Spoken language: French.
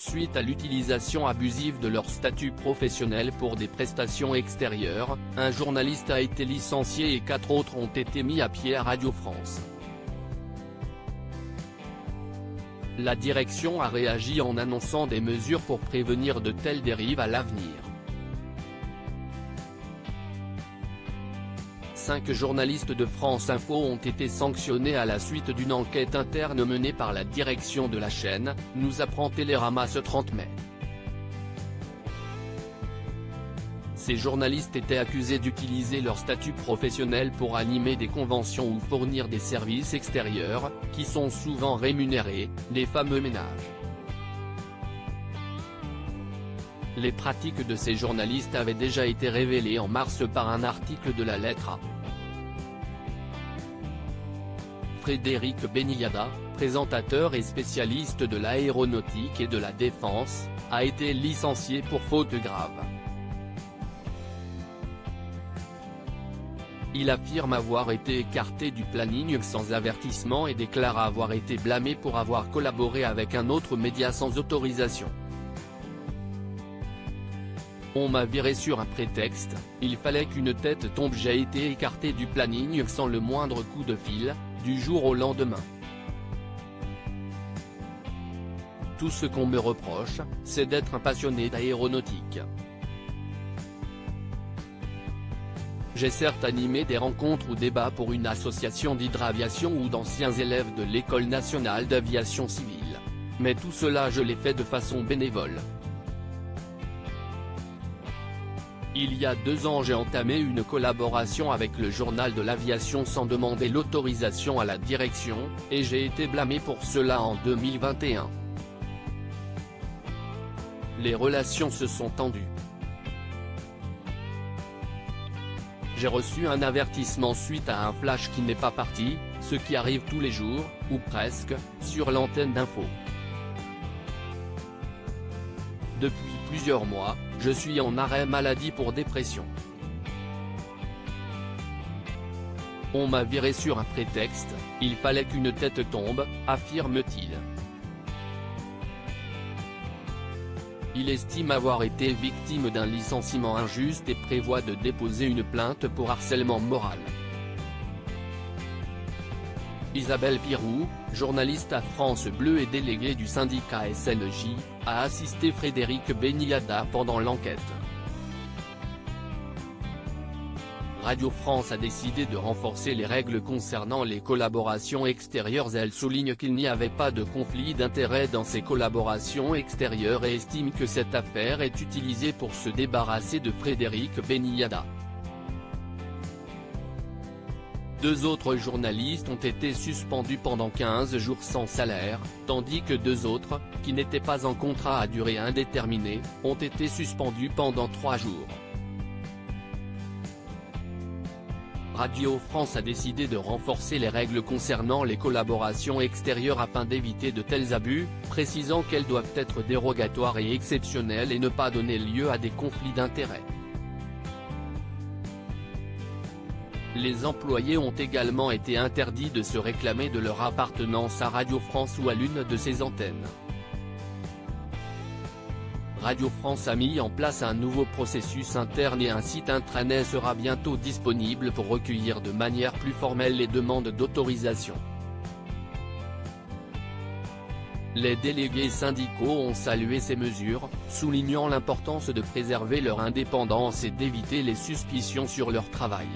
suite à l'utilisation abusive de leur statut professionnel pour des prestations extérieures, un journaliste a été licencié et 4 autres ont été mis à pied à Radio France. La direction a réagi en annonçant des mesures pour prévenir de telles dérives à l'avenir. 5 journalistes de France Info ont été sanctionnés à la suite d'une enquête interne menée par la direction de la chaîne, nous apprend Télérama ce 30 mai. Ces journalistes étaient accusés d'utiliser leur statut professionnel pour animer des conventions ou fournir des services extérieurs, qui sont souvent rémunérés, les fameux ménages. Les pratiques de ces journalistes avaient déjà été révélées en mars par un article de la Lettre A. Frédéric Beniada, présentateur et spécialiste de l'aéronautique et de la défense, a été licencié pour faute grave. Il affirme avoir été écarté du planning sans avertissement et déclare avoir été blâmé pour avoir collaboré avec un autre média sans autorisation. On m'a viré sur un prétexte, il fallait qu'une tête tombe, j'ai été écarté du planning sans le moindre coup de fil, du jour au lendemain. Tout ce qu'on me reproche, c'est d'être un passionné d'aéronautique. J'ai certes animé des rencontres ou débats pour une association d'hydraviation ou d'anciens élèves de l'École nationale d'aviation civile. Mais tout cela je l'ai fait de façon bénévole. Il y a 2 ans j'ai entamé une collaboration avec le journal de l'aviation sans demander l'autorisation à la direction, et j'ai été blâmé pour cela en 2021. Les relations se sont tendues. J'ai reçu un avertissement suite à un flash qui n'est pas parti, ce qui arrive tous les jours, ou presque, sur l'antenne d'Info. Depuis plusieurs mois, je suis en arrêt maladie pour dépression. On m'a viré sur un prétexte, il fallait qu'une tête tombe, affirme-t-il. Il estime avoir été victime d'un licenciement injuste et prévoit de déposer une plainte pour harcèlement moral. Isabelle Pirou, journaliste à France Bleu et déléguée du syndicat SNJ, a assisté Frédéric Beniada pendant l'enquête. Radio France a décidé de renforcer les règles concernant les collaborations extérieures. Elle souligne qu'il n'y avait pas de conflit d'intérêts dans ces collaborations extérieures et estime que cette affaire est utilisée pour se débarrasser de Frédéric Beniada. 2 autres journalistes ont été suspendus pendant 15 jours sans salaire, tandis que 2 autres, qui n'étaient pas en contrat à durée indéterminée, ont été suspendus pendant 3 jours. Radio France a décidé de renforcer les règles concernant les collaborations extérieures afin d'éviter de tels abus, précisant qu'elles doivent être dérogatoires et exceptionnelles et ne pas donner lieu à des conflits d'intérêts. Les employés ont également été interdits de se réclamer de leur appartenance à Radio France ou à l'une de ses antennes. Radio France a mis en place un nouveau processus interne et un site intranet sera bientôt disponible pour recueillir de manière plus formelle les demandes d'autorisation. Les délégués syndicaux ont salué ces mesures, soulignant l'importance de préserver leur indépendance et d'éviter les suspicions sur leur travail.